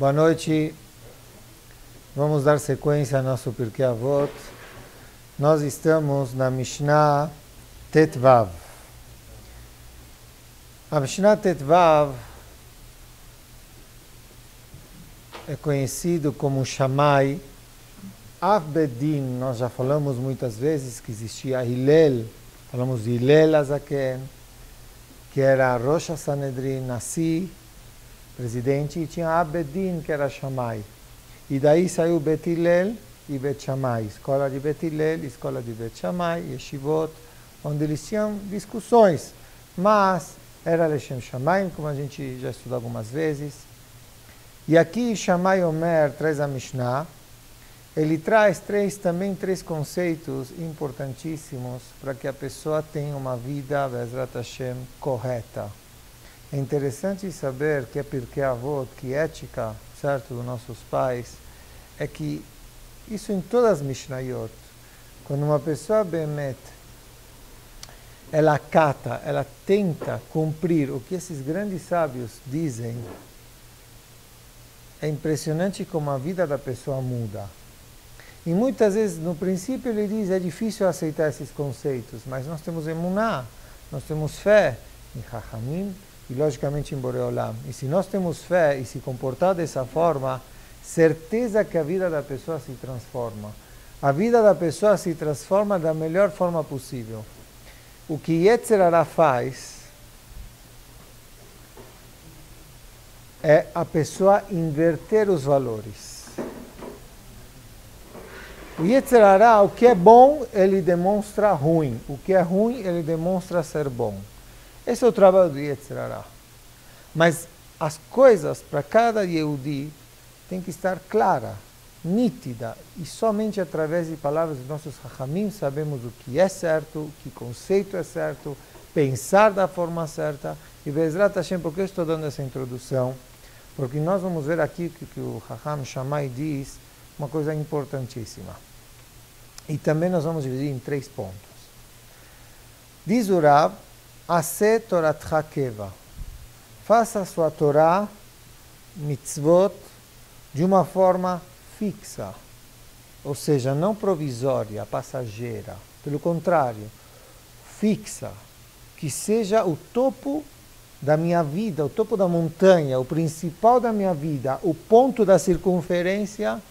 Boa noite. Vamos dar sequência ao nosso Pirkei Avot. Nós estamos na Mishnah Tetvav. A Mishnah Tetvav é conhecido como Shammai. Av Bedin, nós já falamos muitas vezes que existia Hillel, falamos de Hillel Azaken, que era Rosh HaSanedrin, Nasi, presidente, e tinha Abedin, que era Shammai. E daí saiu Bet Hillel e Bet Shammai, escola de Bet Hillel, escola de Bet Shammai, Yeshivot, onde eles tinham discussões, mas era Leshem Shammai, como a gente já estudou algumas vezes. E aqui Shammai Omer traz a Mishnah, ele traz também três conceitos importantíssimos para que a pessoa tenha uma vida, Be'ezrat Hashem, correta. É interessante saber que é Pirkei Avot, que ética, certo, dos nossos pais, é que isso em todas as Mishnayot, quando uma pessoa bemet, ela cata, ela tenta cumprir o que esses grandes sábios dizem, é impressionante como a vida da pessoa muda. E muitas vezes, no princípio, ele diz, é difícil aceitar esses conceitos, mas nós temos emuná, nós temos fé em Chachamim, e logicamente em Boreolam. E se nós temos fé e se comportar dessa forma, certeza que a vida da pessoa se transforma. A vida da pessoa se transforma da melhor forma possível. O que Yetzer Hara faz é a pessoa inverter os valores. O Yetzer Hara, o que é bom, ele demonstra ruim. O que é ruim, ele demonstra ser bom. Esse é o trabalho do Yetzer Hara. Mas as coisas para cada Yehudi tem que estar clara, nítida, e somente através de palavras dos nossos Chachamim sabemos o que é certo, que conceito é certo, pensar da forma certa. E Be'ezrat Hashem, por que eu estou dando essa introdução? Porque nós vamos ver aqui que o Chacham Shammai diz uma coisa importantíssima. E também nós vamos dividir em 3 pontos. Diz o Rav, Ase Toratcha Keva. Faça a sua Torá, mitzvot, de uma forma fixa. Ou seja, não provisória, passageira. Pelo contrário, fixa. Que seja o topo da minha vida, o topo da montanha, o principal da minha vida, o ponto da circunferência,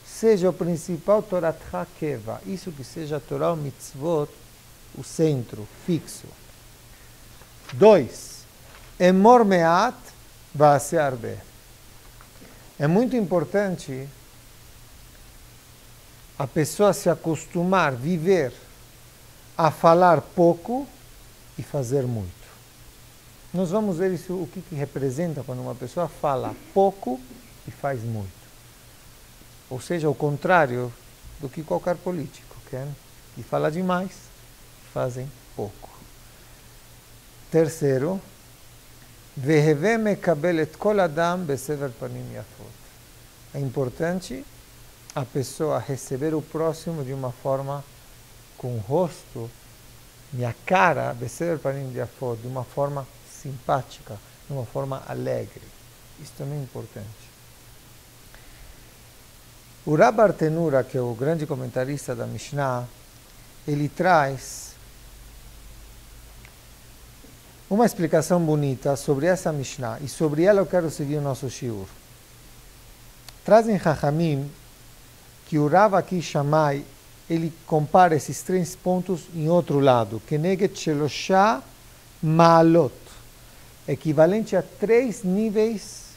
seja o principal Toratcha Keva. Isso que seja a Torá, o mitzvot, o centro, fixo. 2. Emor meat va'aseh arbe. É muito importante a pessoa se acostumar, viver a falar pouco e fazer muito. Nós vamos ver isso, o que representa quando uma pessoa fala pouco e faz muito. Ou seja, o contrário do que qualquer político, que fala demais e fazem pouco. 3. Veheve mekabel et kol adam besever panim yafot. É importante a pessoa receber o próximo de uma forma com o rosto, minha cara, besever panim yafot, de uma forma simpática, de uma forma alegre. Isso também é importante. O Rav Bartenura, que é o grande comentarista da Mishnah, ele traz uma explicação bonita sobre essa Mishnah, e sobre ela eu quero seguir o nosso shiur. Trazem Chachamim que o Rav aqui Shammai, ele compara esses 3 pontos em outro lado, Keneget Shelosha Ma'alot, equivalente a 3 níveis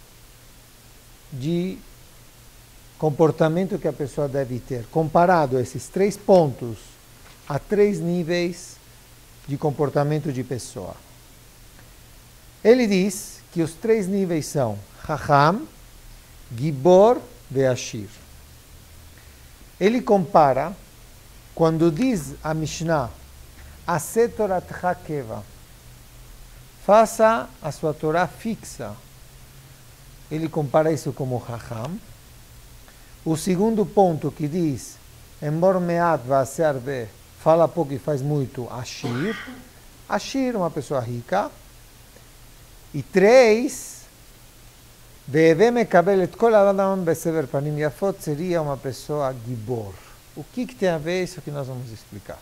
de comportamento que a pessoa deve ter, comparado esses 3 pontos a 3 níveis de comportamento de pessoa. Ele diz que os 3 níveis são Chacham, Gibor e Ashir. Ele compara, quando diz a Mishnah, Ase Toratcha Keva, faça a sua Torá fixa. Ele compara isso como Chacham. O segundo ponto que diz, Emor meat va'aseh arbe, fala pouco e faz muito, Ashir. Ashir, uma pessoa rica. E 3, Ve'eve mekabel et kol adam besever panim yafot seria uma pessoa gibor. O que tem a ver isso que nós vamos explicar?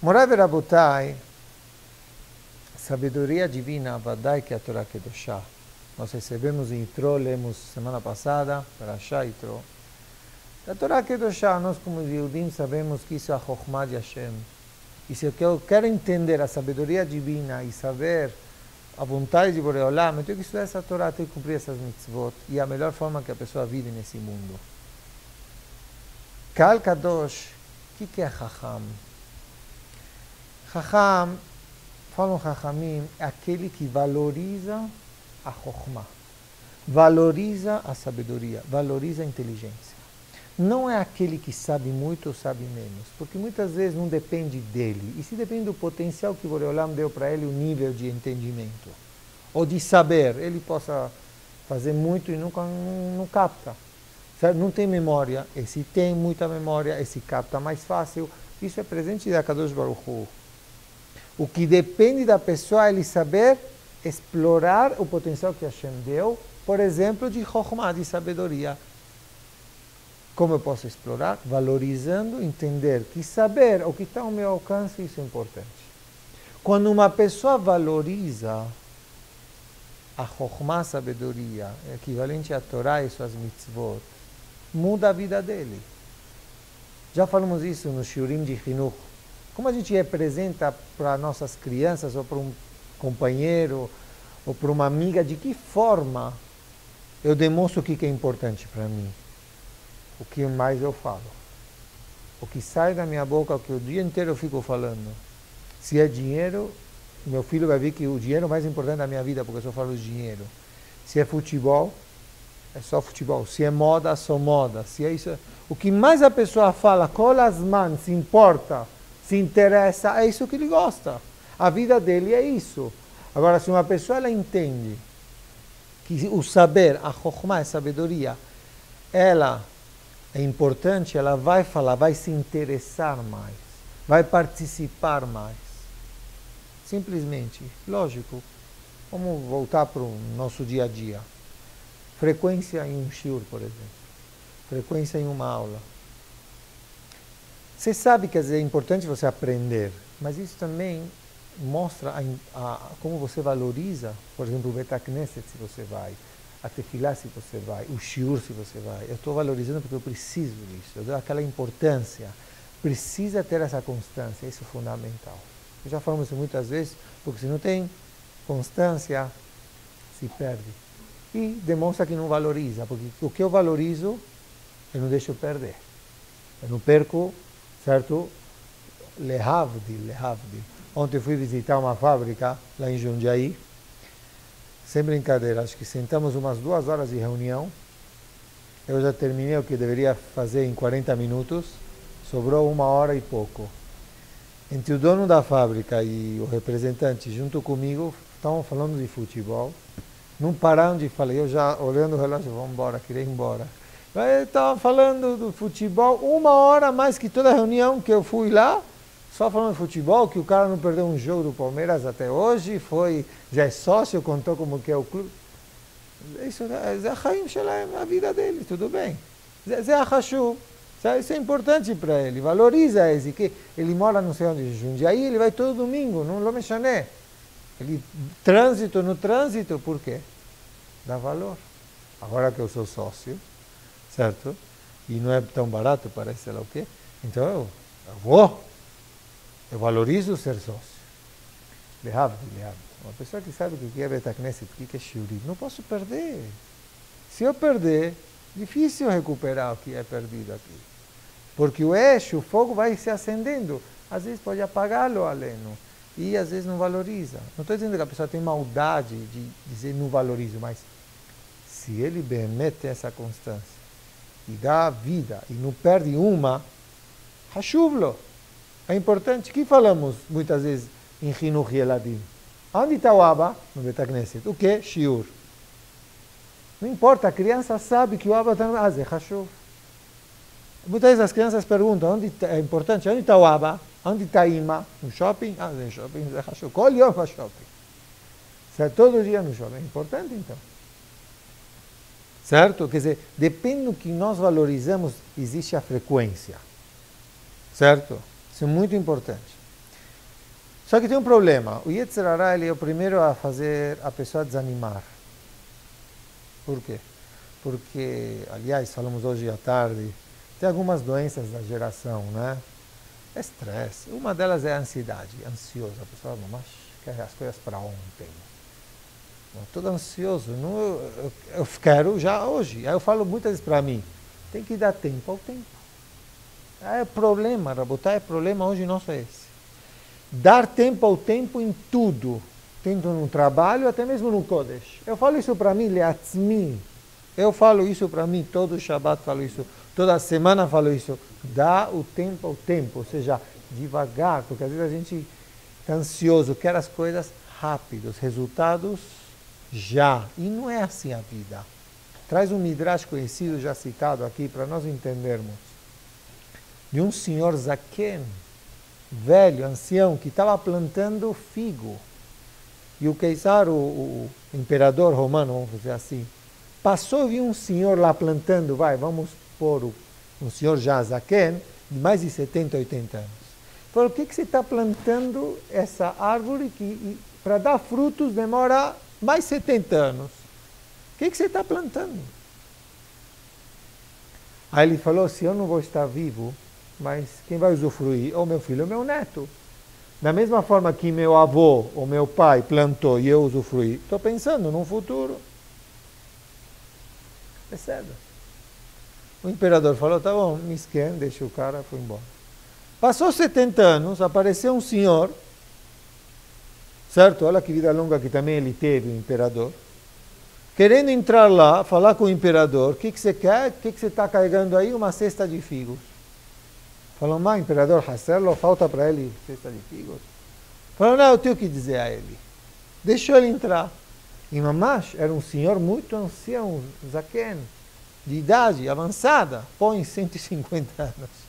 Morai verabotai, sabedoria divina, vadai que a Torá Kedoshá. Nós recebemos em Yitro, lemos semana passada, Parashá Yitro. A Torá Kedoshá, nós como Yehudim sabemos que isso é a Chokhmah de Hashem. E se eu quero entender a sabedoria divina e saber a vontade de Boreolam, eu tenho que estudar essa Torá, tenho que cumprir essas mitzvot. E a melhor forma que a pessoa vive nesse mundo. Kal Kadosh, o que é Chacham? Chacham, falam Chachamim, é aquele que valoriza a Chokhmah, valoriza a sabedoria, valoriza a inteligência. Não é aquele que sabe muito ou sabe menos, porque muitas vezes não depende dele, e se depende do potencial que Boreolam deu para ele, o nível de entendimento, ou de saber, ele possa fazer muito e nunca não capta. Certo? Não tem memória, esse tem muita memória, esse capta mais fácil, isso é presente da Kadosh Baruch Hu. O que depende da pessoa é ele saber explorar o potencial que Hashem deu, por exemplo, de Chokhmah, de sabedoria. Como eu posso explorar? Valorizando, entender que saber o que está ao meu alcance, isso é importante. Quando uma pessoa valoriza a Chokhmah, a sabedoria, equivalente à Torá e suas mitzvot, muda a vida dele. Já falamos isso no Shiurim de Chinuch. Como a gente representa para nossas crianças, ou para um companheiro, ou para uma amiga, de que forma eu demonstro o que é importante para mim? O que mais eu falo? O que sai da minha boca, o que o dia inteiro eu fico falando? Se é dinheiro, meu filho vai ver que o dinheiro é o mais importante da minha vida, porque eu só falo de dinheiro. Se é futebol, é só futebol. Se é moda, só moda. Se é isso, o que mais a pessoa fala, colasman, se importa, se interessa, é isso que ele gosta. A vida dele é isso. Agora, se uma pessoa ela entende que o saber, a Chokhmah, a sabedoria, ela é importante, ela vai falar, vai se interessar mais, vai participar mais. Simplesmente, lógico, vamos voltar para o nosso dia a dia. Frequência em um shiur, por exemplo. Frequência em uma aula. Você sabe que é importante você aprender, mas isso também mostra como você valoriza, por exemplo, o Bet HaKnesset, se você vai, a Tefilá, se você vai, o Shiur, se você vai. Eu estou valorizando porque eu preciso disso, eu dou aquela importância. Precisa ter essa constância, isso é fundamental. Eu já falamos isso muitas vezes, porque se não tem constância, se perde. E demonstra que não valoriza, porque o que eu valorizo, eu não deixo perder. Eu não perco, certo? Lehavdil. Ontem fui visitar uma fábrica lá em Jundiaí, sem brincadeira, acho que sentamos umas 2 horas de reunião, eu já terminei o que deveria fazer em 40 minutos, sobrou 1 hora e pouco. Entre o dono da fábrica e o representante, junto comigo, estavam falando de futebol, não pararam de falar, eu já olhando o relógio, vamos embora, queria ir embora. Estava falando do futebol, 1 hora mais que toda a reunião que eu fui lá, só falando de futebol, que o cara não perdeu um jogo do Palmeiras até hoje, já é sócio, contou como que é o clube. Isso é a Chaim Shalem, a vida dele, tudo bem. É a Hashuv, isso é importante para ele, valoriza esse, que ele mora não sei onde, Jundiaí, ele vai todo domingo, não lo mechané. Ele, no trânsito, por quê? Dá valor. Agora que eu sou sócio, certo? E não é tão barato, parece, sei lá o quê. Então eu vou. Eu valorizo ser sócio. Lehavdil. Uma pessoa que sabe o que é Bet HaKnesset, o que é Shiurim, não posso perder. Se eu perder, difícil recuperar o que é perdido aqui. Porque o eixo, o fogo vai se acendendo. Às vezes pode apagá-lo, aleno. E às vezes não valoriza. Não estou dizendo que a pessoa tem maldade de dizer não valorizo, mas se ele bem tem essa constância e dá a vida e não perde uma, hashuvlo. É importante. O que falamos muitas vezes em Chinuch Yeladim? Onde está o Abba? No Bet HaKnesset. O que? Shiur. Não importa, a criança sabe que o Abba está no... é Hashuv. Muitas vezes as crianças perguntam, onde é importante, onde está o Abba? Onde está a Ima? No shopping? No shopping é Hashuv. Qual é o shopping? Certo? Todo dia não chove. É importante, então. Certo? Quer dizer, depende do que nós valorizamos, existe a frequência. Certo? Isso é muito importante. Só que tem um problema. O Yetzer Hara, ele é o primeiro a fazer a pessoa desanimar. Por quê? Porque, aliás, falamos hoje à tarde, tem algumas doenças da geração, né? Estresse. Uma delas é a ansiedade, ansioso. A pessoa, mas quer as coisas para ontem. Estou ansioso, não, eu quero já hoje. Aí eu falo muitas vezes para mim, tem que dar tempo ao tempo. É problema, Rabotai, é problema hoje nosso é esse. Dar tempo ao tempo em tudo. Tanto no trabalho, até mesmo no Kodesh. Eu falo isso para mim, Leatzmi. Eu falo isso para mim, todo Shabbat falo isso, toda semana falo isso. Dá o tempo ao tempo, ou seja, devagar, porque às vezes a gente está ansioso, quer as coisas rápidas, resultados já. E não é assim a vida. Traz um midrash conhecido, já citado aqui, para nós entendermos. De um senhor Zaken, velho, ancião, que estava plantando figo. E o Caesar, o imperador romano, vamos dizer assim, passou e viu um senhor lá plantando, vamos pôr um senhor já Zaken, de mais de 70, 80 anos. Falou, o que você está plantando essa árvore que para dar frutos demora mais 70 anos? O que você está plantando? Aí ele falou, se eu não vou estar vivo, mas quem vai usufruir? Ou meu filho ou meu neto. Da mesma forma que meu avô ou meu pai plantou e eu usufruí, estou pensando no futuro. Percebe? O imperador falou, tá bom, me esquece, deixa o cara, foi embora. Passou 70 anos, apareceu um senhor, certo? Olha que vida longa que também ele teve, o imperador. Querendo entrar lá, falar com o imperador, o que você quer? O que você está carregando aí? Uma cesta de figos. Falou, mas imperador Hasserlo, falta para ele cesta de figos. Falou, não, eu tenho que dizer a ele. Deixou ele entrar. E Mamash era um senhor muito ancião, Zaken, de idade avançada, põe 150 anos.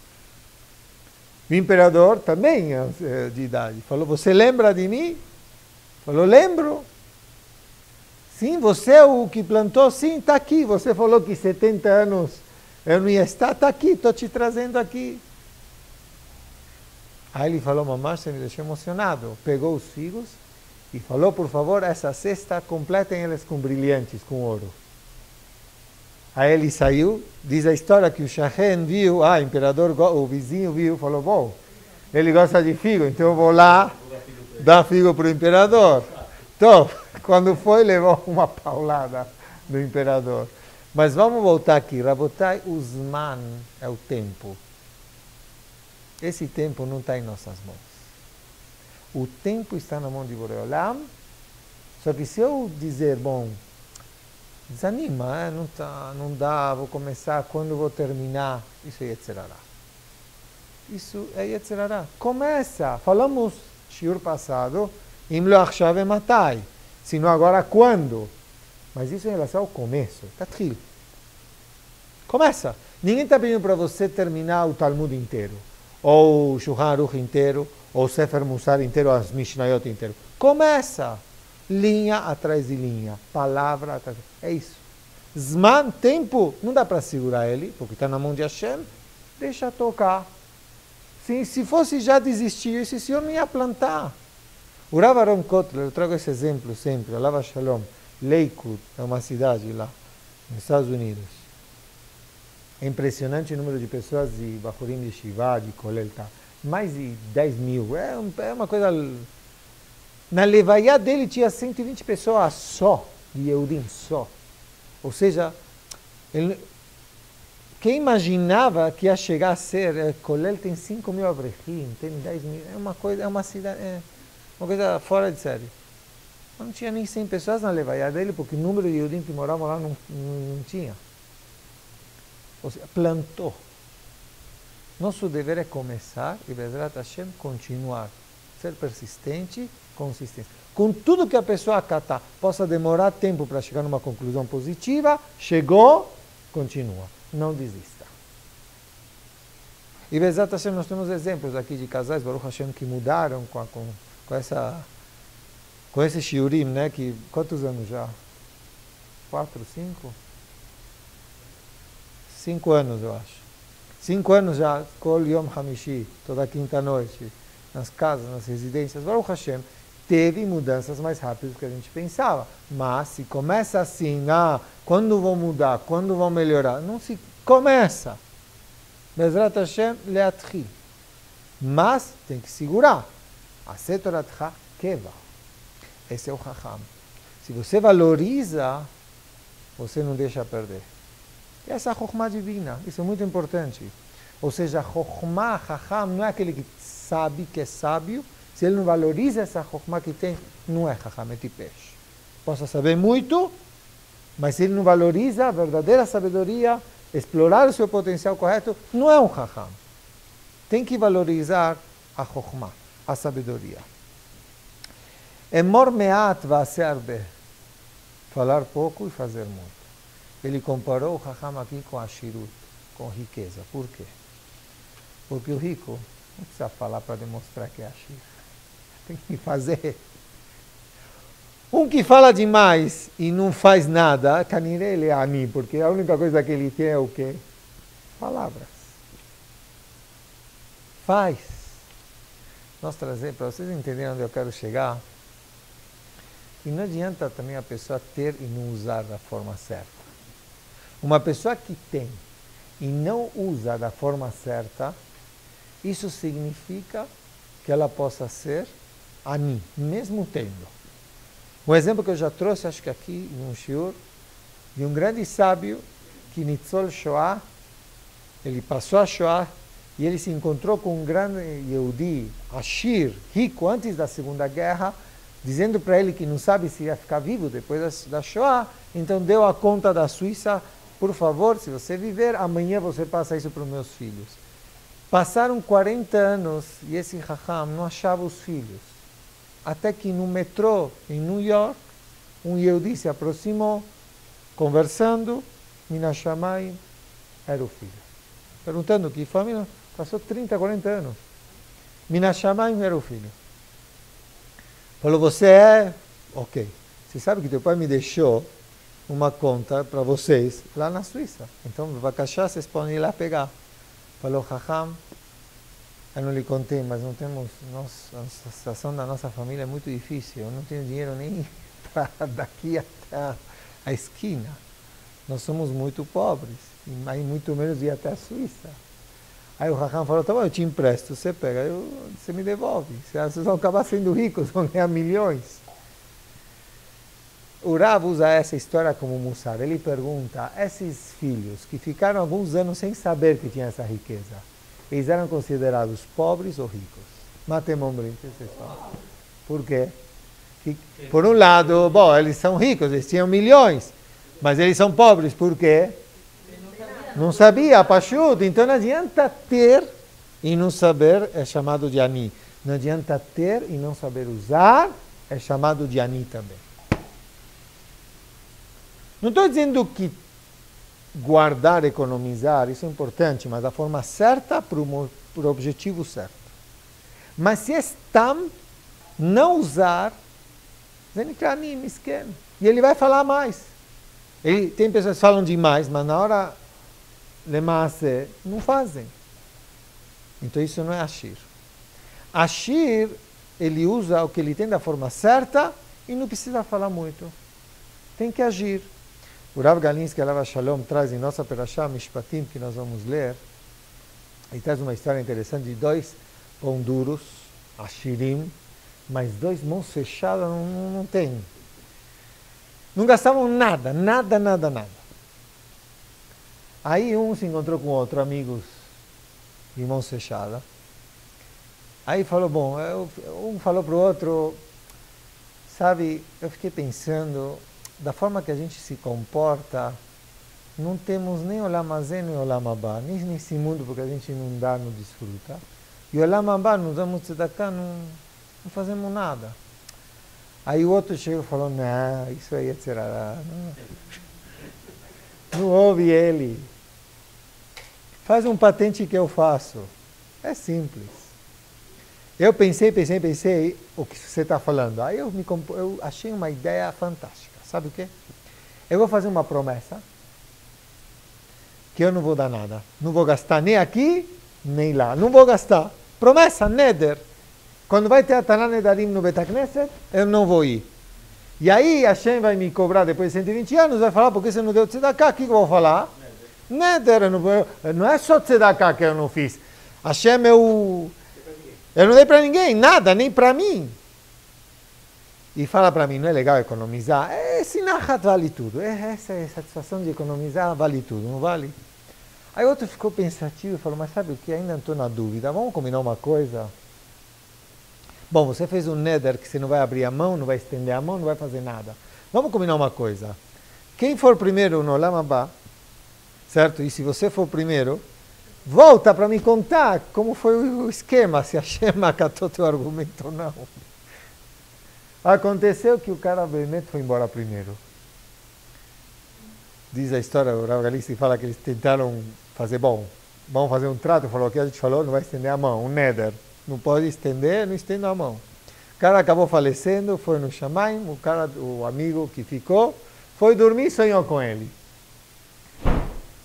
O imperador também de idade. Falou, você lembra de mim? Falou, lembro. Sim, você é o que plantou? Sim, está aqui. Você falou que 70 anos eu não ia estar, está aqui, estou te trazendo aqui. Aí ele falou, mamãe, você me deixou emocionado. Pegou os figos e falou, por favor, essa cesta, completem eles com brilhantes, com ouro. Aí ele saiu, diz a história que o Shahen viu, o imperador, o vizinho viu, falou, bom, ele gosta de figo, então eu vou lá dar figo para o imperador. Então, quando foi, levou uma paulada do imperador. Mas vamos voltar aqui, Rabotai, o Zman é o tempo. Esse tempo não está em nossas mãos. O tempo está na mão de Boreolam. Só que se eu dizer, bom, desanima, não dá, vou começar, quando vou terminar, isso é Yetzer Hara. Isso é Yetzer Hara. Começa, falamos, shiur passado, Im lo achshav matai. Se não agora, quando? Mas isso em relação ao começo. Tatril. Começa. Ninguém está pedindo para você terminar o Talmud inteiro. Ou o Shulchan Aruch inteiro. Ou o Sefer Musar inteiro, as Mishnayot inteiro. Começa. Linha atrás de linha. Palavra atrás de linha. É isso. Zman, tempo, não dá para segurar ele, porque está na mão de Hashem. Deixa tocar. Se fosse já desistir, esse senhor não ia plantar. O Rav Aharon Kotler, eu trago esse exemplo sempre, Alav Shalom, Lakewood, é uma cidade lá, nos Estados Unidos. É impressionante o número de pessoas de Bahurim de Shiva, de Kolel, tá? Mais de 10 mil. É uma coisa... Na Levaiá dele tinha 120 pessoas só, de Yehudim só. Ou seja, quem imaginava que ia chegar a ser... Kolel tem 5 mil avrechim, tem 10 mil... É uma coisa, é uma cidade... uma coisa fora de série. Não tinha nem 100 pessoas na Levaiá dele, porque o número de Yehudim que moravam lá não tinha. Ou seja, plantou. Nosso dever é começar e, Bezrat Hashem, continuar. Ser persistente, consistente. Com tudo que a pessoa acatar, possa demorar tempo para chegar numa conclusão positiva, chegou, continua. Não desista. E, Bezrat Hashem, nós temos exemplos aqui de casais, Baruch Hashem, que mudaram com essa Com esse shiurim, né? Que, quantos anos já? 4, 5? 5 anos, eu acho. 5 anos já, Kol Yom Hamishi, toda quinta-noite, nas casas, nas residências. Baruch Hashem, teve mudanças mais rápidas do que a gente pensava. Mas se começa assim, quando vão mudar, quando vão melhorar? Não se começa. Bezrat Hashem leatchil. Mas tem que segurar. Asetoratcha keva. Esse é o Chacham. Se você valoriza, você não deixa perder. E essa é a Chokhmah divina. Isso é muito importante. Ou seja, Chokhmah, Chacham, não é aquele que sabe que é sábio. Se ele não valoriza essa Chokhmah que tem, não é Chacham, é tipesh. Possa saber muito, mas se ele não valoriza a verdadeira sabedoria, explorar o seu potencial correto, não é um Chacham. Tem que valorizar a Chokhmah, a sabedoria. Emor me'at va'aseh arbe. Falar pouco e fazer muito. Ele comparou o Chacham aqui com a Ashirut, com riqueza. Por quê? Porque o rico não precisa falar para demonstrar que é Ashir. Tem que fazer. Um que fala demais e não faz nada, caniré ele é ani, porque a única coisa que ele tem é o quê? Palavras. Faz. Nós trazemos, para vocês entenderem onde eu quero chegar, e não adianta também a pessoa ter e não usar da forma certa. Uma pessoa que tem e não usa da forma certa, isso significa que ela possa ser ani, mesmo tendo. Um exemplo que eu já trouxe, acho que aqui, em um shiur, de um grande sábio que Nitzol Shoah, ele passou a Shoah e ele se encontrou com um grande Yehudi, Ashir, rico, antes da Segunda Guerra, dizendo para ele que não sabe se ia ficar vivo depois da Shoah, então deu a conta da Suíça, por favor, se você viver, amanhã você passa isso para os meus filhos. Passaram 40 anos e esse Chacham não achava os filhos. Até que no metrô, em New York, um Yehudi se aproximou, conversando, Minashamayim, era o filho. Perguntando que família, passou 30, 40 anos. Minashamayim era o filho. Falou, você é? Ok. Você sabe que teu pai me deixou uma conta para vocês lá na Suíça. Então, Vakashá, vocês podem ir lá pegar. Falou, Chacham, eu não lhe contei, mas não temos, a situação da nossa família é muito difícil. Eu não tenho dinheiro nem para daqui até a esquina. Nós somos muito pobres, e muito menos ir até a Suíça. Aí o Chacham falou, tá bom, eu te empresto, você pega, você me devolve. Vocês vão acabar sendo ricos, vão ganhar milhões. O Rav usa essa história como mussar. Ele pergunta, esses filhos que ficaram alguns anos sem saber que tinha essa riqueza, eles eram considerados pobres ou ricos? Matemombrim, o que vocês falam? Por quê? Por um lado, bom, eles são ricos, eles tinham milhões, mas eles são pobres, por quê? Não sabia, pachudo. Então não adianta ter e não saber, é chamado de ani. Não adianta ter e não saber usar, é chamado de ani também. Não estou dizendo que guardar, economizar, isso é importante, mas da forma certa, para o objetivo certo. Mas se estam, não usar, e ele vai falar mais. Tem pessoas que falam demais, mas na hora não fazem. Então isso não é Ashir. Ashir, ele usa o que ele tem da forma certa e não precisa falar muito. Tem que agir. O Rav Galinsky, Alav Shalom, traz em nossa Perashá, Mishpatim, que nós vamos ler, ele traz uma história interessante de 2 pão duros, Ashirim, mas 2 mãos fechadas não tem. Não gastavam nada. Aí um se encontrou com outro, amigos de mãos fechadas. Aí falou, bom, um falou para o outro, sabe, eu fiquei pensando, da forma que a gente se comporta, não temos nem Olam Hazé nem Olam Haba, nem nesse mundo, porque a gente não dá, não desfruta. E Olam Haba, não damos tzedakah, não fazemos nada. Aí o outro chegou e falou, não, isso aí é tzerará. Não ouve ele. Faz um patente que eu faço. É simples. Eu pensei o que você está falando. Aí eu achei uma ideia fantástica. Sabe o quê? Eu vou fazer uma promessa que eu não vou dar nada. Não vou gastar nem aqui, nem lá. Não vou gastar. Promessa, neder. Quando vai ter a Taná Nedarim no Bet HaKnesset, eu não vou ir. E aí Hashem vai me cobrar depois de 120 anos, vai falar, porque você não deu tzedakah, o que eu vou falar? Neder. Não é só tzedakah que eu não fiz. Hashem, eu não dei para ninguém, nada, nem para mim. E fala para mim, não é legal economizar? Sinahat vale tudo. Essa satisfação de economizar vale tudo, não vale? Aí outro ficou pensativo e falou, mas sabe o que? Ainda estou na dúvida, vamos combinar uma coisa? Bom, você fez um neder que você não vai abrir a mão, não vai estender a mão, não vai fazer nada. Vamos combinar uma coisa. Quem for primeiro no Olam Haba, certo? E se você for primeiro, volta para me contar como foi o esquema, se a Hashem acatou teu argumento ou não. Aconteceu que o cara realmente foi embora primeiro. Diz a história, o Rav Galitzky fala que eles tentaram fazer, bom, vamos fazer um trato, falou, o que a gente falou, não vai estender a mão, um neder. Não pode estender, não estende a mão. O cara acabou falecendo, foi no Shamaim, o amigo que ficou, foi dormir e sonhou com ele.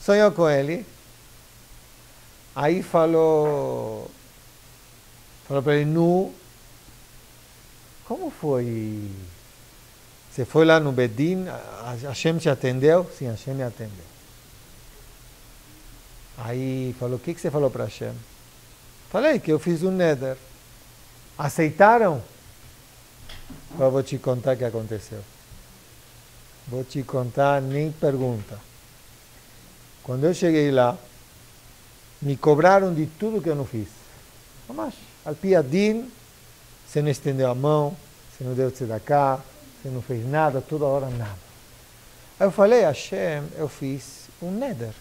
Sonhou com ele. Aí falou para ele, como foi? Você foi lá no Bedin, Hashem te atendeu? Sim, Hashem me atendeu. Aí falou, o que você falou para Hashem? Falei que eu fiz um neder. Aceitaram? Eu vou te contar o que aconteceu. Vou te contar, nem pergunta. Quando eu cheguei lá, me cobraram de tudo que eu não fiz. Mas, al piadin, você não estendeu a mão, você não deu tzedakah, você não fez nada, toda hora nada. Aí eu falei, Hashem, eu fiz um neder.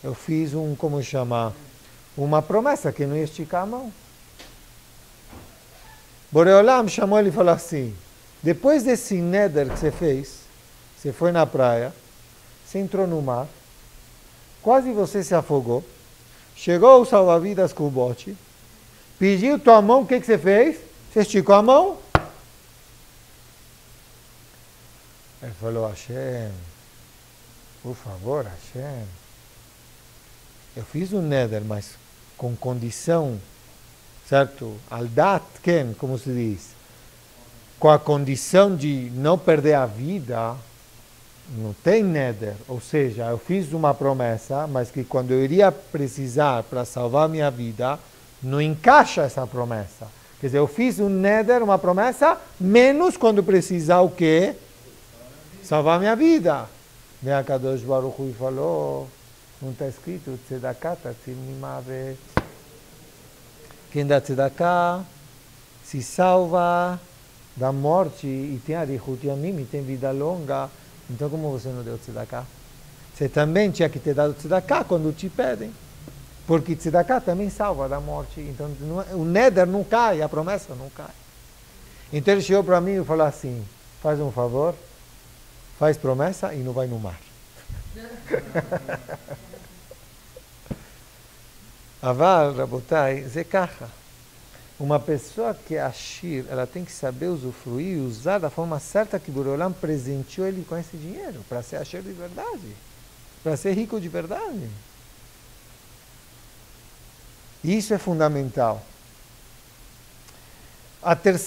Eu fiz como chama? Uma promessa que não ia esticar a mão. Boreolam chamou ele e falou assim, depois desse neder que você fez, você foi na praia, você entrou no mar, quase você se afogou, chegou o salva-vidas com o bote, pediu tua mão, o que você fez? Você esticou a mão? Ele falou, Hashem, por favor, Hashem, eu fiz um neder, mas com condição, certo? Aldat ken, como se diz, com a condição de não perder a vida, não tem neder. Ou seja, eu fiz uma promessa, mas que quando eu iria precisar para salvar minha vida, não encaixa essa promessa. Quer dizer, eu fiz um neder, uma promessa, menos quando precisar o quê? Salvar minha vida. Vem a Kadosh Baruch Hu e falou, não está escrito, tzedakah tatzil mimavet. Quem dá tzedakah se salva da morte e tem arichut yamim, e tem vida longa. Então como você não deu tzedakah? Você também tinha que ter dado tzedakah quando te pedem. Porque tzedakah também salva da morte. Então o neder não cai, a promessa não cai. Então ele chegou para mim e falou assim, faz um favor, faz promessa e não vai no mar. Aval, Rabotai, זה ככה. Uma pessoa que é ashir, ela tem que saber usufruir e usar da forma certa que Boreolam presenteou ele com esse dinheiro, para ser ashir de verdade, para ser rico de verdade. E isso é fundamental.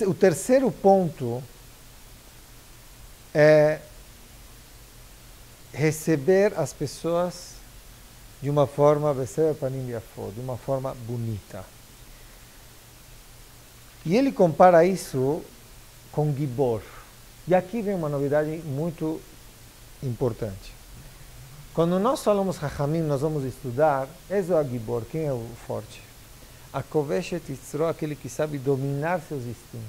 O terceiro ponto é receber as pessoas de uma forma, de uma forma bonita. E ele compara isso com Gibor. E aqui vem uma novidade muito importante. Quando nós falamos Chachamim, nós vamos estudar, Ezo Gibor, quem é o forte? A Koveshet Yitzro, aquele que sabe dominar seus instintos.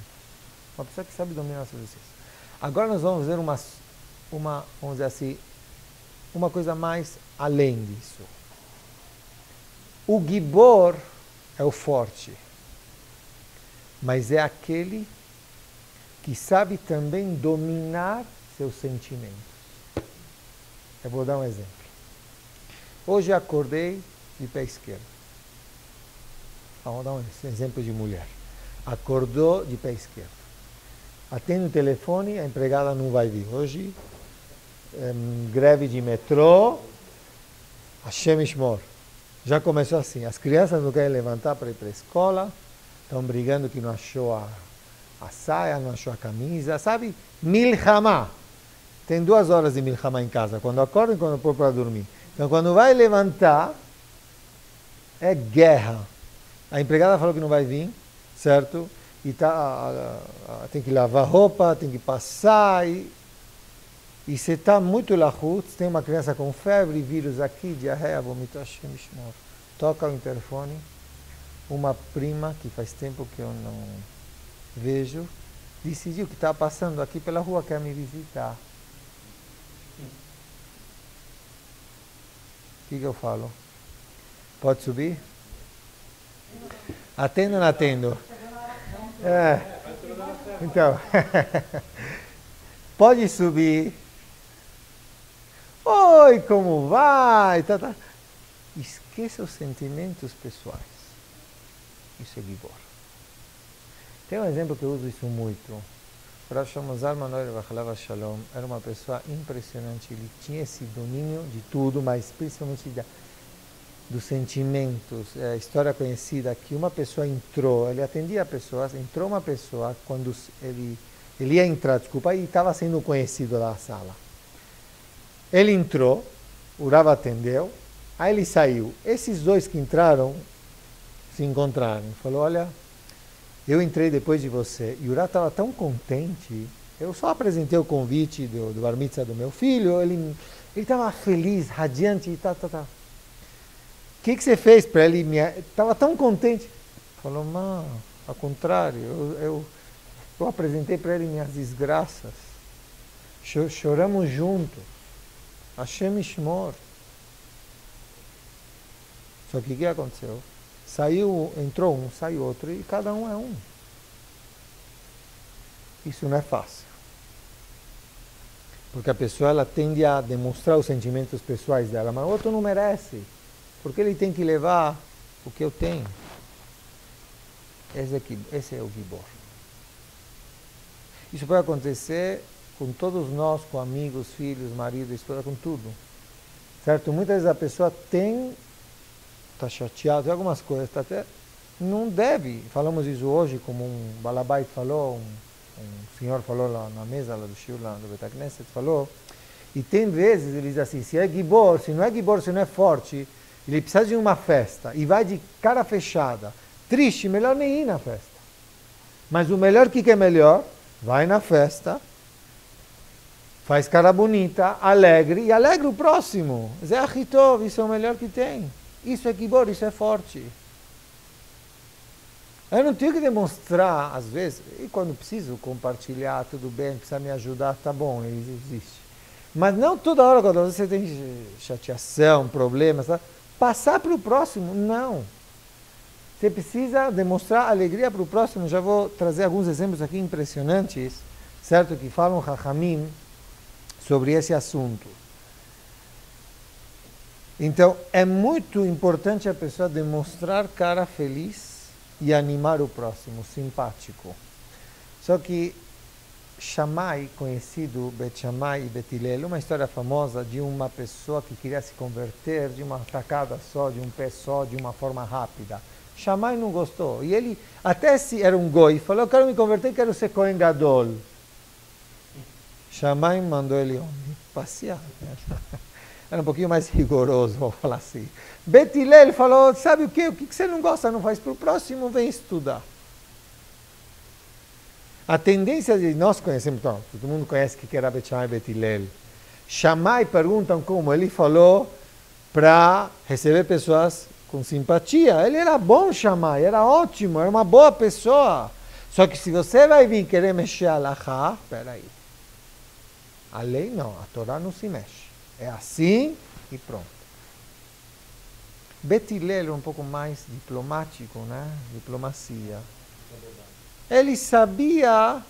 Uma pessoa que sabe dominar seus instintos. Agora nós vamos ver vamos dizer assim, uma coisa mais além disso. O Gibor é o forte, mas é aquele que sabe também dominar seus sentimentos. Eu vou dar um exemplo. Hoje acordei de pé esquerdo. vamos dar um exemplo de mulher. Acordou de pé esquerdo. Atende o telefone, a empregada não vai vir. Hoje, greve de metrô, Hashem Yishmor. Já começou assim. As crianças não querem levantar para ir para a escola, estão brigando que não achou a saia, não achou a camisa, sabe? Milhamá. Tem 2 horas de milhamá em casa, quando acorda e quando pôr para dormir. Então, quando vai levantar, é guerra. A empregada falou que não vai vir, certo? E tem que lavar roupa, tem que passar. E você está muito lahutz, tem uma criança com febre, vírus aqui, diarreia, vômito, Hashem Yishmor. Toca o interfone. Uma prima, que faz tempo que eu não vejo, decidiu que está passando aqui pela rua, quer me visitar. O que eu falo? Pode subir? Atendo ou não atendo? Então, pode subir. Oi, como vai? Tá. Esqueça os sentimentos pessoais. Isso é gibor. Tem um exemplo que eu uso isso muito. Rav Zalman Auerbach Shalom era uma pessoa impressionante. Ele tinha esse domínio de tudo, mas principalmente dos sentimentos. É a história conhecida que uma pessoa entrou, ele atendia pessoas, entrou uma pessoa, quando ele ia entrar, e estava sendo conhecido da sala. Ele entrou, o Rav atendeu, aí ele saiu. Esses 2 que entraram se encontraram. Falou, olha, eu entrei depois de você. E o Rav estava tão contente. Eu só apresentei o convite do bar mitzvah do meu filho. Ele estava feliz, radiante. O que você fez para ele? Estava tão contente. Falou, não, ao contrário. Eu apresentei para ele minhas desgraças. Choramos juntos. Hashem Yishmor. Só que o que aconteceu? Entrou um, saiu outro, e cada um é um. Isso não é fácil. Porque a pessoa ela tende a demonstrar os sentimentos pessoais dela, mas o outro não merece. Porque ele tem que levar o que eu tenho. Esse é o gibor. Isso pode acontecer com todos nós, com amigos, filhos, marido, esposa, com tudo. Certo? Muitas vezes a pessoa está chateado, tem algumas coisas, até não deve. Falamos isso hoje, como um balabait falou, um senhor falou lá na mesa lá do shiur, lá do Beit HaKnesset, falou, e tem vezes ele diz assim, se é gibor, se não é forte, ele precisa de uma festa, e vai de cara fechada, triste, melhor nem ir na festa. Mas o melhor, o que é melhor? Vai na festa, faz cara bonita, alegre, e alegra o próximo. Zé Achitov, isso é o melhor que tem. Isso é gibor, isso é forte. Eu não tenho que demonstrar, às vezes, e quando preciso compartilhar, tudo bem, precisa me ajudar, tá bom, ele existe. Mas não toda hora, quando você tem chateação, problemas, tá? Passar para o próximo, não. Você precisa demonstrar alegria para o próximo. Já vou trazer alguns exemplos aqui impressionantes, certo? Que falam Chachamim sobre esse assunto. Então, é muito importante a pessoa demonstrar cara feliz e animar o próximo, simpático. Só que Shammai, conhecido Bet Shammai e Bet Hillel, uma história famosa de uma pessoa que queria se converter de uma tacada só, de um pé só, de uma forma rápida. Shammai não gostou. E ele, até se era um goi, falou, eu quero me converter, quero ser Kohen Gadol. Shammai mandou ele passear. Era um pouquinho mais rigoroso, vou falar assim. Bet Hillel falou, sabe o quê? O que você não gosta, não faz para o próximo, vem estudar. A tendência de nós conhecemos, então, todo mundo conhece que era Bet Shammai e Bet Hillel. Shammai perguntam como, ele falou para receber pessoas com simpatia. Ele era bom, Shammai, era ótimo, era uma boa pessoa. Só que se você vai vir querer mexer a Halachá, peraí. A lei não, a Torá não se mexe. É assim e pronto. Bet Hillel é um pouco mais diplomático, né? Diplomacia. Ele sabia,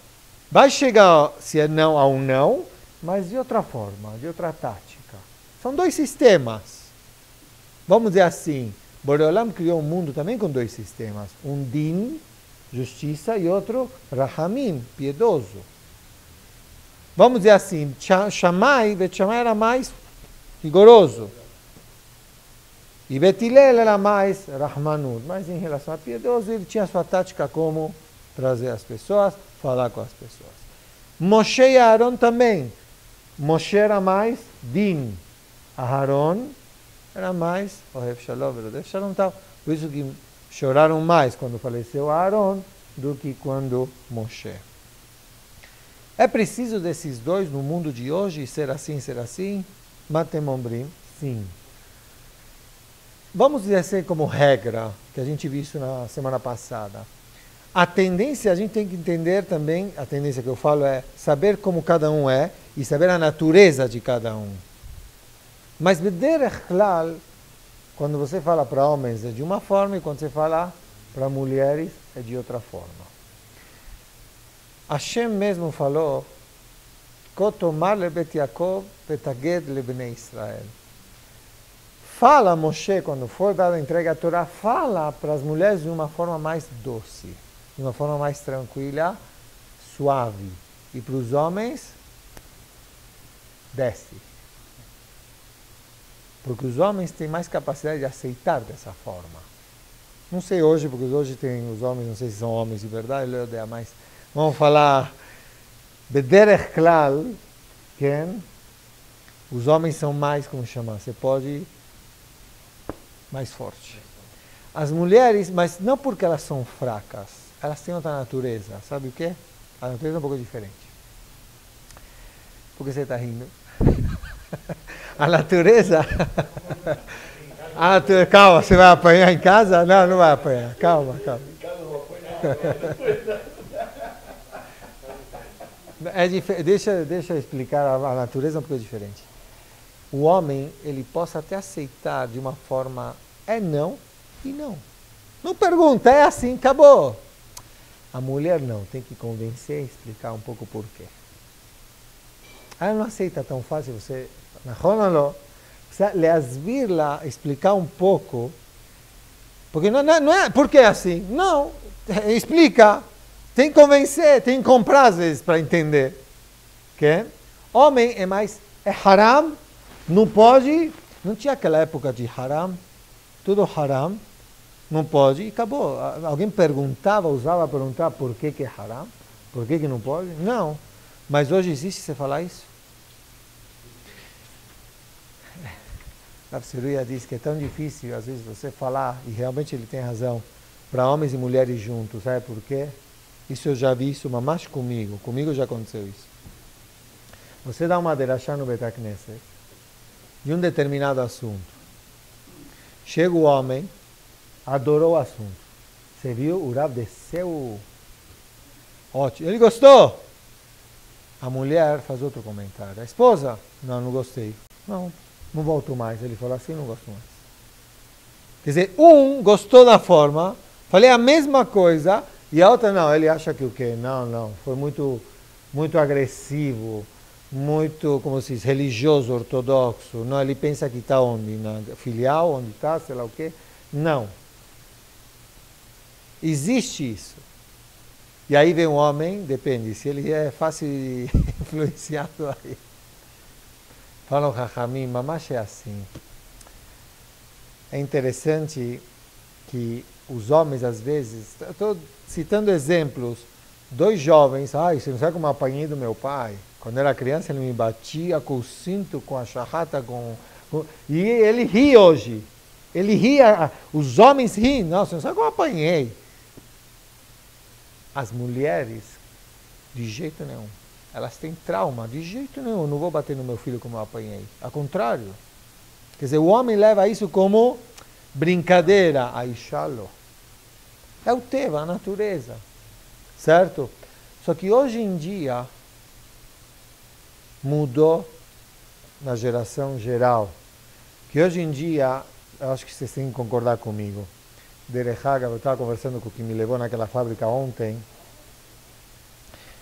vai chegar, se é não, a um não, mas de outra forma, de outra tática. São dois sistemas. Vamos dizer assim, Boreolam criou um mundo também com dois sistemas. Um din, justiça, e outro rahamim, piedoso. Vamos dizer assim, Bet Shammai era mais rigoroso. E Bet Hillel era mais rahmanut. Mas em relação a piedoso, ele tinha sua tática como trazer as pessoas, falar com as pessoas. Moshe e Aaron também. Moshe era mais din. Aaron era mais Ohev Shalom, Verodev Shalom tal. Por isso que choraram mais quando faleceu Aaron do que quando Moshe. É preciso desses dois no mundo de hoje, ser assim, Matem Ombrim, sim. Vamos dizer assim como regra, que a gente viu isso na semana passada. A tendência, a gente tem que entender também, a tendência que eu falo é saber como cada um é e saber a natureza de cada um. Mas Bederech Klal, quando você fala para homens é de uma forma e quando você fala para mulheres é de outra forma. Hashem mesmo falou, Kotomar lebet Yaakov petaged lebnei Israel. Fala Moshe, quando for dada a entrega à Torá, fala para as mulheres de uma forma mais doce, de uma forma mais tranquila, suave. E para os homens, desce. Porque os homens têm mais capacidade de aceitar dessa forma. Não sei hoje, porque hoje tem os homens, não sei se são homens de verdade, mas vamos falar Bederech Klal, os homens são mais, como chamar, você pode mais forte. As mulheres, mas não porque elas são fracas, elas têm outra natureza. Sabe o que? A natureza é um pouco diferente. Por que você está rindo? A natureza... Calma, você vai apanhar em casa? Não, não vai apanhar. Calma. Em casa eu vou apanhar. Deixa eu explicar, a natureza é um pouco diferente. O homem, ele possa até aceitar de uma forma é não e não. Não pergunta, é assim, acabou. A mulher não, tem que convencer e explicar um pouco o porquê. Ela não aceita tão fácil, você... Precisa leasvirla, explicar um pouco. Porque não é porque é assim. Não, explica. Tem que convencer, tem que comprar às vezes para entender. Okay? Homem é mais, é haram, não pode, não tinha aquela época de haram, tudo haram, não pode e acabou. Alguém perguntava, usava perguntar por que é haram, por que não pode? Não. Mas hoje existe você falar isso? A Psiruia diz que é tão difícil, às vezes, você falar, e realmente ele tem razão, para homens e mulheres juntos, sabe por quê? Isso eu já vi, isso mamash comigo já aconteceu isso. Você dá uma derachá no Betacneset de um determinado assunto. Chega o homem, adorou o assunto. Você viu, o Rav desceu, ótimo, ele gostou. A mulher faz outro comentário. A esposa, não gostei. Não volto mais. Ele falou assim, não gosto mais. Quer dizer, um gostou da forma, falei a mesma coisa, e a outra não, ele acha que o quê? Não, foi muito agressivo, muito, como se diz, religioso, ortodoxo. Não, ele pensa que está onde? Na filial, onde está, sei lá o quê. Não. Existe isso. E aí vem um homem, depende, se ele é fácil influenciado aí. Falam, Rahamim, mamash é assim. É interessante que os homens, às vezes, estou citando exemplos, dois jovens, você não sabe como eu apanhei do meu pai? Quando era criança ele me batia com o cinto, com a charrata, e ele ri hoje. Ele ria, os homens riem, não, você não sabe como eu apanhei. As mulheres, de jeito nenhum. Elas têm trauma, de jeito nenhum. Eu não vou bater no meu filho como eu apanhei. Ao contrário. Quer dizer, o homem leva isso como brincadeira. Aishalo. É o teva, a natureza. Certo? Só que hoje em dia, mudou na geração geral. Que hoje em dia, eu acho que vocês têm que concordar comigo. Derechaga, eu estava conversando com o que me levou naquela fábrica ontem.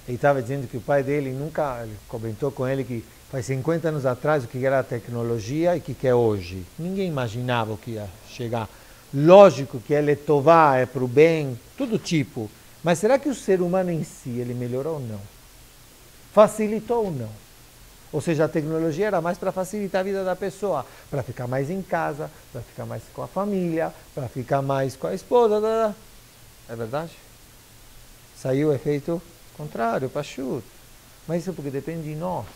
Ele estava dizendo que o pai dele ele comentou com ele que faz 50 anos atrás o que era a tecnologia e o que é hoje. Ninguém imaginava o que ia chegar. Lógico que ele é tová, é para o bem, todo tipo. Mas será que o ser humano em si, ele melhorou ou não? Facilitou ou não? Ou seja, a tecnologia era mais para facilitar a vida da pessoa, para ficar mais em casa, para ficar mais com a família, para ficar mais com a esposa. É verdade? Saiu o efeito contrário, para chute. Mas isso porque depende de nós.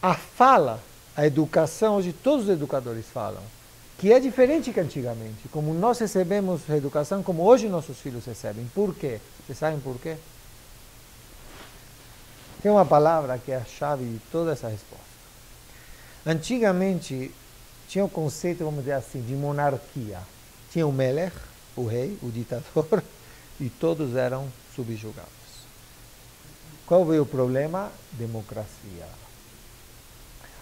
A fala, a educação, hoje todos os educadores falam, que é diferente que antigamente. Como nós recebemos a educação, como hoje nossos filhos recebem. Por quê? Vocês sabem por quê? Tem uma palavra que é a chave de toda essa resposta. Antigamente, tinha o conceito, vamos dizer assim, de monarquia. Tinha o Melech, o rei, o ditador, e todos eram subjugados. Qual veio o problema? Democracia.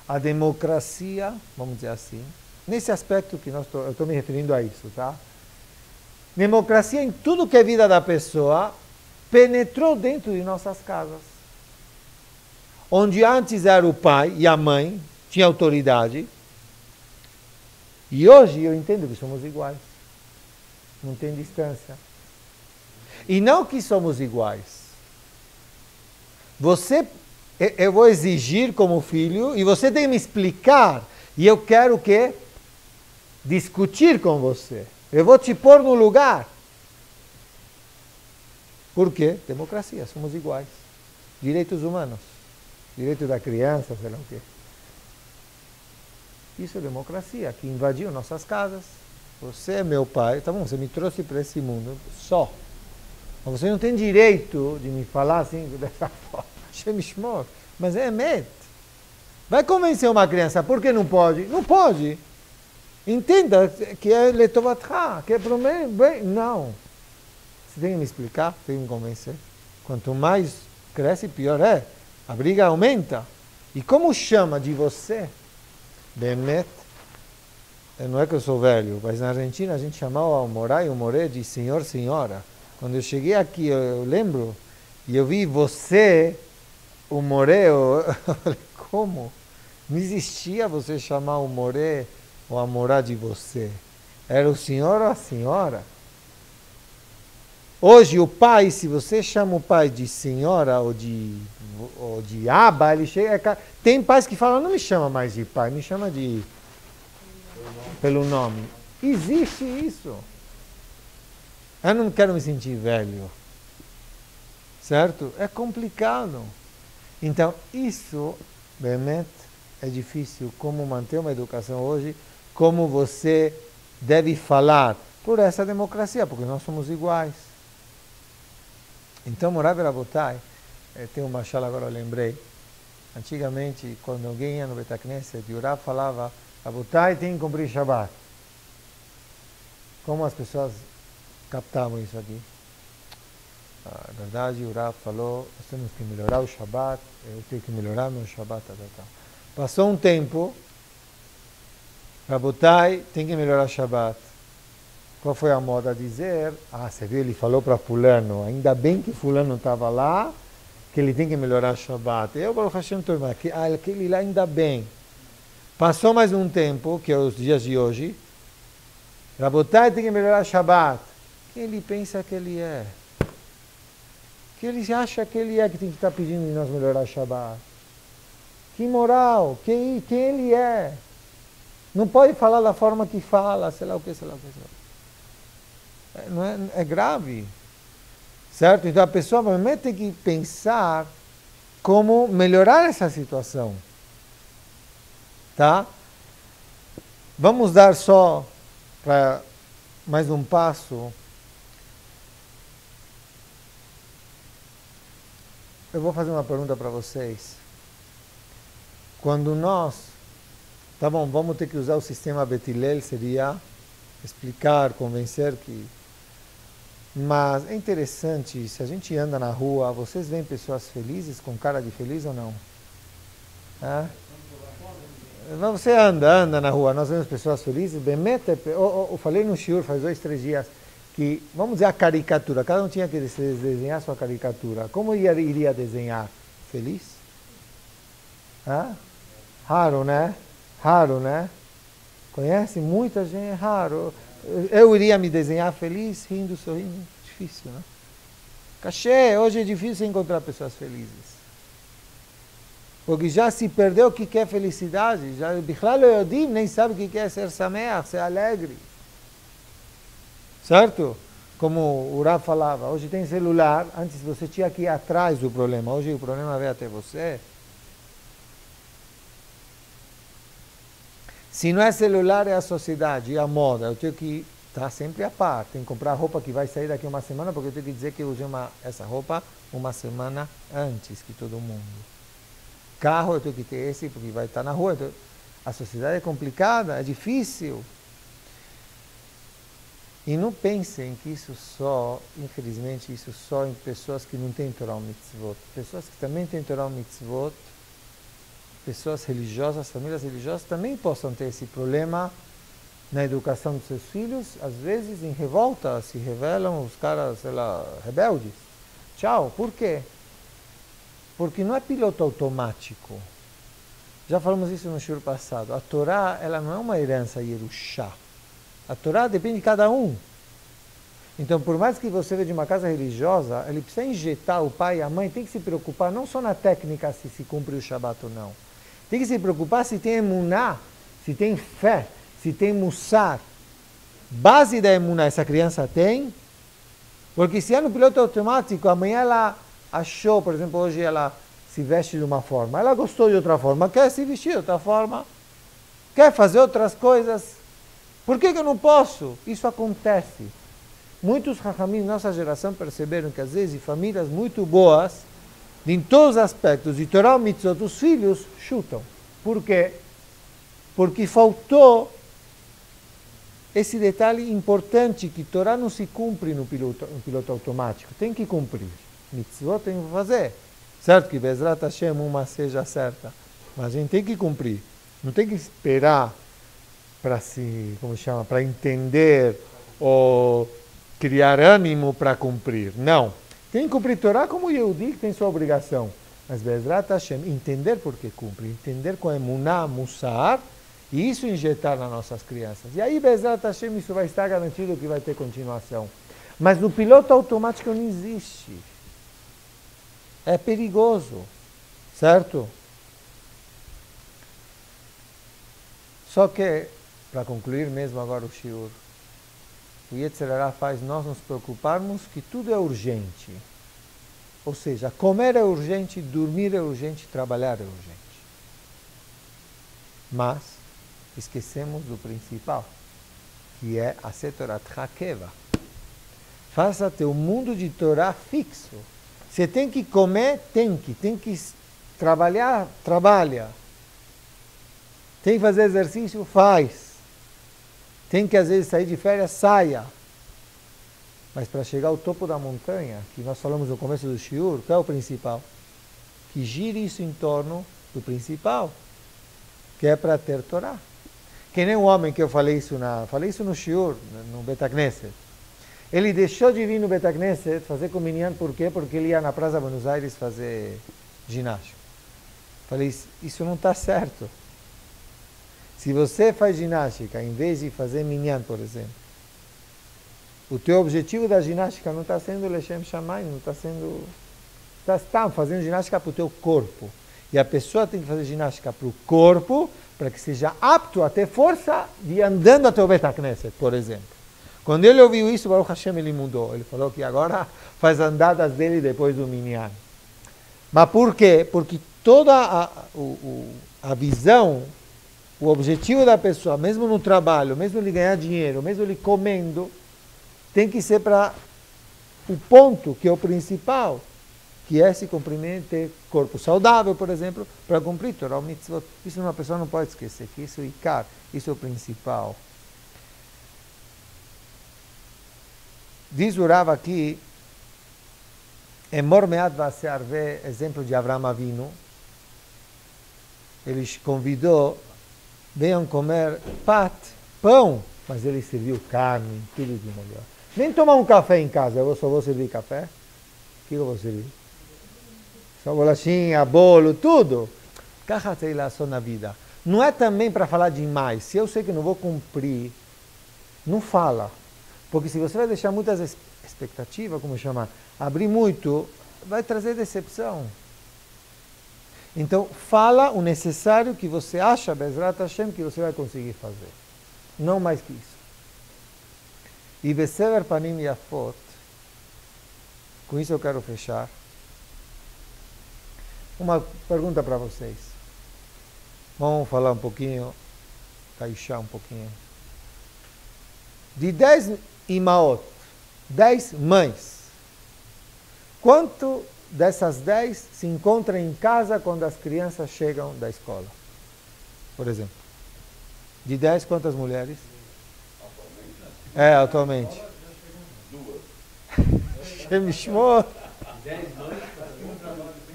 A democracia, vamos dizer assim, nesse aspecto que eu estou me referindo a isso, tá? Democracia em tudo que é vida da pessoa penetrou dentro de nossas casas. Onde antes era o pai e a mãe, tinha autoridade, e hoje eu entendo que somos iguais. Não tem distância. E não que somos iguais. Eu vou exigir como filho, e você tem que me explicar, e eu quero que discutir com você. Eu vou te pôr no lugar. Por quê? Democracia, somos iguais. Direitos humanos. Direito da criança, sei lá o quê. Isso é democracia, que invadiu nossas casas. Você é meu pai, tá bom, você me trouxe para esse mundo, só. Mas você não tem direito de me falar assim, dessa forma. Mas é met. Vai convencer uma criança, por que não pode? Não pode. Entenda que é letovatra, que é para o bem. Não. Você tem que me explicar, tem que me convencer. Quanto mais cresce, pior é. A briga aumenta. E como chama de você? Bemet. Não é que eu sou velho, mas na Argentina a gente chamava o Morá e o Moré de senhor, senhora. Quando eu cheguei aqui, eu lembro, e eu vi você, o Moré, eu falei, como? Não existia você chamar o Moré ou a Morá de você. Era o senhor ou a senhora. Hoje o pai, se você chama o pai de senhora ou de aba, ele chega. Tem pais que falam, não me chama mais de pai, me chama de pelo nome. Existe isso. Eu não quero me sentir velho. Certo? É complicado. Então, isso, realmente, é difícil. Como manter uma educação hoje, como você deve falar por essa democracia, porque nós somos iguais. Então, Morav Rabotai, tem uma machal agora, eu lembrei. Antigamente, quando alguém ia no Beit HaKnesset, o Rav falava, Rabotai tem que cumprir Shabbat. Como as pessoas captavam isso aqui? Na verdade, o Rav falou, nós temos que melhorar o Shabbat, eu tenho que melhorar meu Shabbat. Passou um tempo, Rabotai tem que melhorar o Shabbat. Qual foi a moda a dizer? Você viu, ele falou para fulano, ainda bem que fulano estava lá, que ele tem que melhorar o Shabbat. Eu, Baruch Hashem, aquele lá ainda bem. Passou mais um tempo, que é os dias de hoje, Rabotai tem que melhorar o Shabbat. Quem ele pensa que ele é? Que ele acha que ele é que tem que estar pedindo de nós melhorar o Shabbat? Que moral? Quem ele é? Não pode falar da forma que fala, sei lá o que, sei lá o que. Sei lá. Não é grave, certo? Então a pessoa realmente tem que pensar como melhorar essa situação, tá? Vamos dar só para mais um passo. Eu vou fazer uma pergunta para vocês. Quando nós, tá bom, vamos ter que usar o sistema Bet Hillel, seria explicar, convencer que. Mas é interessante, se a gente anda na rua, vocês veem pessoas felizes, com cara de feliz ou não? Você anda na rua, nós vemos pessoas felizes, eu falei no shiur faz 2, 3 dias, que, vamos dizer a caricatura, cada um tinha que desenhar sua caricatura. Como iria desenhar? Feliz? Raro, né? Raro, né? Conhece? Muita gente, é raro. Eu iria me desenhar feliz, rindo, sorrindo. Difícil, né? Cachê, hoje é difícil encontrar pessoas felizes. Porque já se perdeu o que é felicidade. Já Bichlal Yodim nem sabe o que é ser sameach, ser alegre. Certo? Como o Rav falava, hoje tem celular, antes você tinha que ir atrás do problema, hoje o problema veio até você. Se não é celular, é a sociedade, é a moda. Eu tenho que estar sempre a par. Tenho que comprar roupa que vai sair daqui uma semana, porque eu tenho que dizer que eu usei essa roupa uma semana antes que todo mundo. Carro, eu tenho que ter esse, porque vai estar na rua. Então, a sociedade é complicada, é difícil. E não pensem que isso só, infelizmente, isso só em pessoas que não têm Torah ou Mitzvot. Pessoas que também têm Torah ou Mitzvot, pessoas religiosas, famílias religiosas, também possam ter esse problema na educação dos seus filhos, às vezes em revolta, se revelam os caras, sei lá, rebeldes. Tchau, por quê? Porque não é piloto automático. Já falamos isso no shiur passado. A Torá, ela não é uma herança Yerushá. A Torá depende de cada um. Então, por mais que você veja de uma casa religiosa, ele precisa injetar o pai e a mãe, tem que se preocupar não só na técnica se cumpre o Shabat ou não. Tem que se preocupar se tem emuná, se tem fé, se tem mussar. Base da emuná essa criança tem, porque se é no piloto automático, amanhã ela achou, por exemplo, hoje ela se veste de uma forma, ela gostou de outra forma, quer se vestir de outra forma, quer fazer outras coisas. Por que eu não posso? Isso acontece. Muitos Chachamim da nossa geração perceberam que às vezes famílias muito boas, em todos os aspectos, de Torah e Mitzvot, os filhos chutam. Por quê? Porque faltou esse detalhe importante que Torá não se cumpre no piloto automático. Tem que cumprir. Mitzvot tem que fazer. Certo que Bezrat Hashem uma seja certa. Mas a gente tem que cumprir. Não tem que esperar para para entender ou criar ânimo para cumprir. Não. Tem que cumprir Torá como Yehudi, que tem sua obrigação. Mas Bezrat Hashem, entender por que cumpre, entender com emuná, mussar, e isso injetar nas nossas crianças. E aí, Bezrat Hashem, isso vai estar garantido que vai ter continuação. Mas no piloto automático não existe. É perigoso. Certo? Só que, para concluir mesmo agora o shiur, o Yetzer Hara faz nós nos preocuparmos que tudo é urgente. Ou seja, comer é urgente, dormir é urgente, trabalhar é urgente. Mas esquecemos do principal, que é a Setorat Hakeva. Faça teu mundo de Torá fixo. Você tem que comer, tem que trabalhar, trabalha. Tem que fazer exercício, faz. Tem que às vezes sair de férias, saia. Mas para chegar ao topo da montanha, que nós falamos no começo do shiur, qual é o principal? Que gire isso em torno do principal, que é para ter Torá. Que nem o homem que eu falei isso no shiur, no Bet HaKnesset. Ele deixou de vir no Bet HaKnesset fazer com minyan, por quê? Porque ele ia na Praça Buenos Aires fazer ginástica. Falei, isso não está certo. Se você faz ginástica, em vez de fazer minyan, por exemplo, o teu objetivo da ginástica não está sendo Leshem Shamayim, não está sendo... Está fazendo ginástica para o teu corpo. E a pessoa tem que fazer ginástica para o corpo, para que seja apto a ter força de ir andando até o Bet HaKnesset, por exemplo. Quando ele ouviu isso, Baruch Hashem, ele mudou. Ele falou que agora faz andadas dele depois do minyan. Mas por quê? Porque toda a visão, o objetivo da pessoa, mesmo no trabalho, mesmo ele ganhar dinheiro, mesmo ele comendo, tem que ser para o ponto que é o principal, que é se cumprimento, ter corpo saudável, por exemplo, para cumprir Torah ou Mitzvot. Isso uma pessoa não pode esquecer, que isso é o Ikar, isso é o principal. Diz o Rav aqui, Emor Meat Vasearve, exemplo de Avraham Avinu, ele convidou, venham comer pão, mas ele serviu carne, tudo de melhor. Nem tomar um café em casa, eu só vou servir café. O que eu vou servir? Só bolachinha, bolo, tudo. Caja sei lá só na vida. Não é também para falar demais. Se eu sei que não vou cumprir, não fala. Porque se você vai deixar muitas expectativas, como chamar, abrir muito, vai trazer decepção. Então, fala o necessário que você acha, Bezrat Hashem, que você vai conseguir fazer. Não mais que isso. E Besever Panim Yafot, com isso eu quero fechar. Uma pergunta para vocês. Vamos falar um pouquinho, caixar um pouquinho. De 10 imaot, 10 mães, quanto dessas 10 se encontram em casa quando as crianças chegam da escola? Por exemplo. De 10, quantas mulheres? Atualmente. Duas.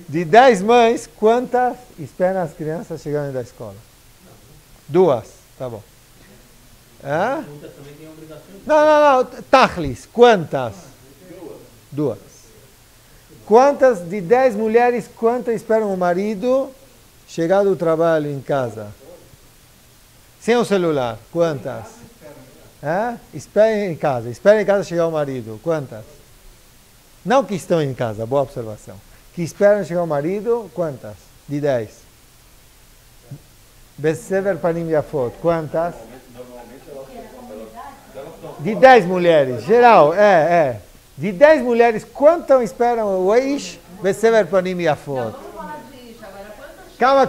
De 10 mães, quantas esperam as crianças chegarem da escola? 2, tá bom. Hã? Não. Tachlis, quantas? 2. Quantas de 10 mulheres, quantas esperam o marido chegar do trabalho em casa? Sem o celular, quantas? Esperem em casa chegar o marido, quantas? Não que estão em casa, boa observação. Que esperam chegar o marido, quantas? De 10. Besever Panim Yafot, quantas? De 10 mulheres, geral, De 10 mulheres, quantas esperam o Eish? Besever Panim Yafot. Calma.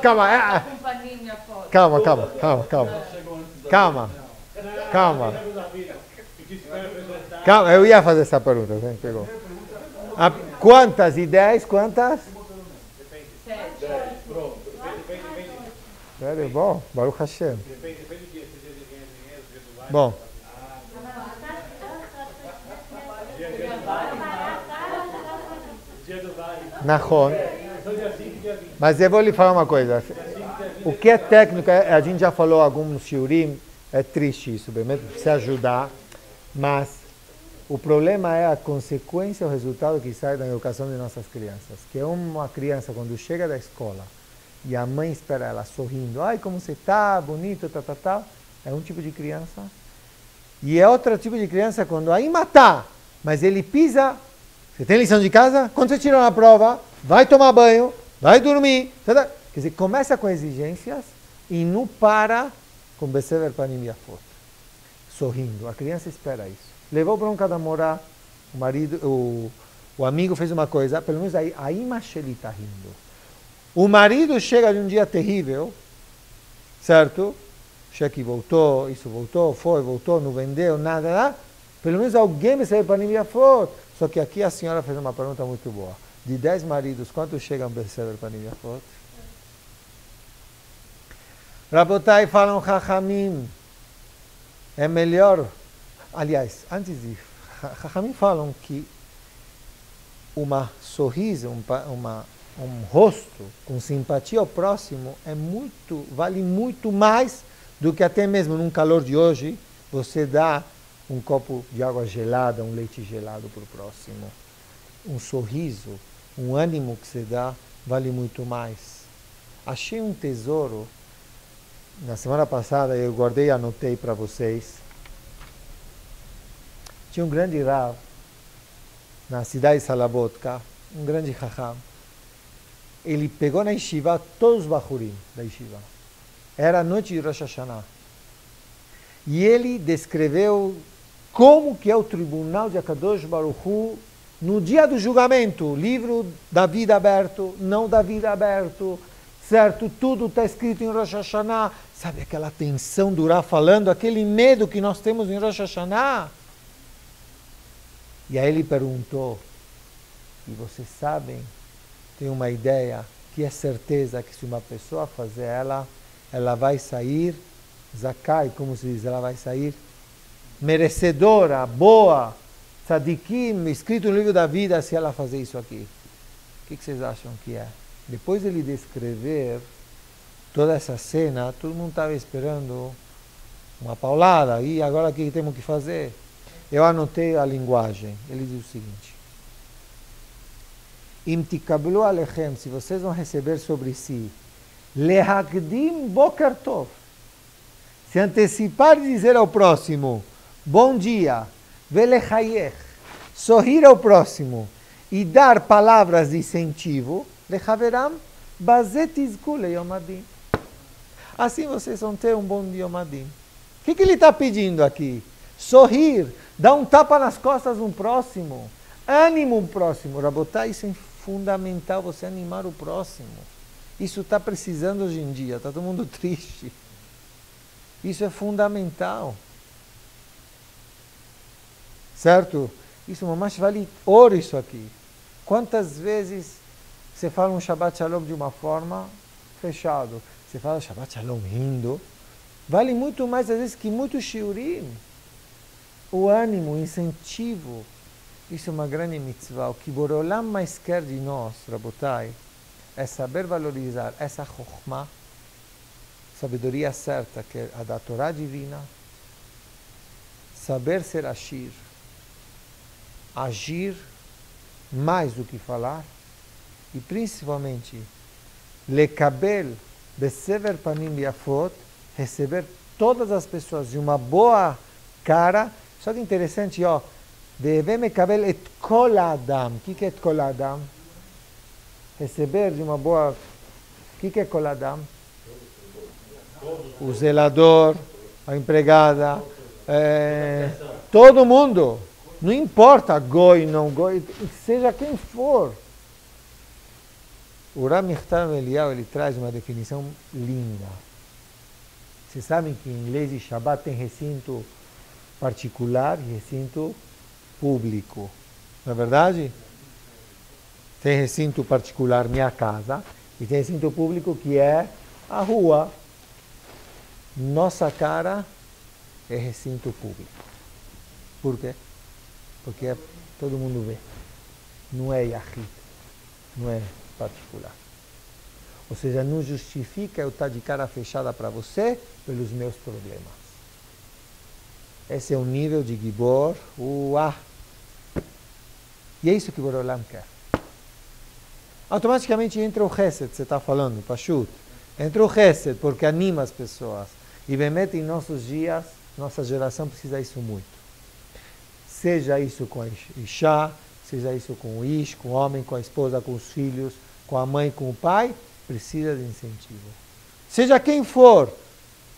Calma, eu ia fazer essa pergunta, pegou. Quantas e 10, quantas? 7. Sério, bom, Baruch Hashem. Bom. Nahon. Mas eu vou lhe falar uma coisa. O que é técnico, a gente já falou alguns shiurim, é triste isso, precisa ajudar, mas o problema é a consequência, o resultado que sai da educação de nossas crianças. Que é uma criança, quando chega da escola, e a mãe espera ela sorrindo, ai, como você está, bonito, é um tipo de criança. E é outro tipo de criança quando aí mata, mas ele pisa, você tem lição de casa? Quando você tira na prova, vai tomar banho, vai dormir. Quer dizer, começa com exigências e não para com Besever Panim Yafot. Sorrindo, a criança espera isso. Levou bronca da morar, o marido, o amigo fez uma coisa, pelo menos aí a imã ele está rindo. O marido chega de um dia terrível, certo? O cheque voltou, isso voltou, voltou, não vendeu, nada. Pelo menos alguém vai saber para mim a foto. Só que aqui a senhora fez uma pergunta muito boa. De 10 maridos, quantos chegam a receber para mim a foto? Rabotai falam Chachamim. É melhor. Aliás, antes de Chachamim falam que uma sorriso, um rosto com simpatia ao próximo vale muito mais do que até mesmo num calor de hoje você dá um copo de água gelada, um leite gelado para o próximo. Um sorriso, um ânimo que você dá vale muito mais. Achei um tesouro. Na semana passada eu guardei e anotei para vocês. Tinha um grande Rav na cidade de Salabotka, um grande Chacham. Ele pegou na Yeshiva todos os Bachurim da Yeshiva. Era a noite de Rosh Hashanah. E ele descreveu como que é o tribunal de Akadosh Baruch Hu no dia do julgamento. Livro da vida aberto, não da vida aberto, certo? Tudo está escrito em Rosh Hashanah. Sabe aquela tensão do Rav falando, aquele medo que nós temos em Rosh Hashanah? E aí ele perguntou, e vocês sabem, tem uma ideia que é certeza que se uma pessoa fazer ela vai sair zakai, como se diz, ela vai sair merecedora, boa, tzadikim, escrito no livro da vida, se ela fazer isso aqui. O que vocês acham que é? Depois de ele descrever toda essa cena, todo mundo estava esperando uma paulada, e agora o que temos que fazer? Eu anotei a linguagem. Ele diz o seguinte: Im tikablu alechem, se vocês vão receber sobre si Lehakdim boker tov. Se antecipar e dizer ao próximo, bom dia, velechayech, sorrir ao próximo e dar palavras de incentivo, lechaveram, bazet izku leyom hadin. Assim vocês vão ter um bom dia Yom Hadin. O que ele está pedindo aqui? Sorrir, dar um tapa nas costas no próximo, ânimo o próximo. Rabotai, isso é fundamental, você animar o próximo. Isso está precisando hoje em dia, está todo mundo triste. Isso é fundamental. Certo? Isso mamash vale ouro isso aqui. Quantas vezes você fala um Shabbat Shalom de uma forma fechado? Você fala Shabbat Shalom rindo. Vale muito mais às vezes que muito shiurim. O ânimo, o incentivo. Isso é uma grande mitzvah. O que Boreolam mais quer de nós, Rabotai, é saber valorizar essa chokhmah, sabedoria certa, que é a da Torá divina, saber ser ashir, agir mais do que falar, e principalmente, lekabel besever panim yafot, receber todas as pessoas de uma boa cara. Só que interessante, ó, deve mekabel et kol adam. O que é et kol adam? Receber de uma boa... O que é kol adam? O zelador, a empregada, todo mundo. Não importa, goi, não goi, seja quem for. O Rav Michtav Eliyahu, ele traz uma definição linda. Vocês sabem que em leis de Shabbat tem recinto particular e recinto público. Não é verdade? Tem recinto particular, minha casa, e tem recinto público que é a rua. Nossa cara é recinto público. Por quê? Porque todo mundo vê. Não é yahid, não é particular. Ou seja, não justifica eu estar de cara fechada para você pelos meus problemas. Esse é o nível de Gibor. E é isso que o Boreolam quer. Automaticamente entra o Chesed, você está falando, Pashut. Entra o Chesed, porque anima as pessoas. E Bemet, em nossos dias, nossa geração precisa disso muito. Seja isso com a Isha, seja isso com o Ish, com o homem, com a esposa, com os filhos, com a mãe, com o pai, precisa de incentivo. Seja quem for,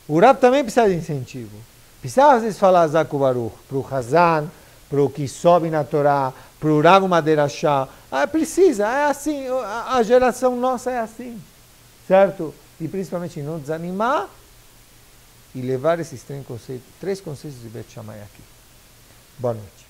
o Rab também precisa de incentivo. Precisa às vezes falar Zaku Baruch, para o Hazan, para o que sobe na Torá, para o Rav Maderashá. Precisa, é assim, a geração nossa é assim, certo? E principalmente não desanimar e levar esses três conceitos de Bet Shammai aqui. Boa noite.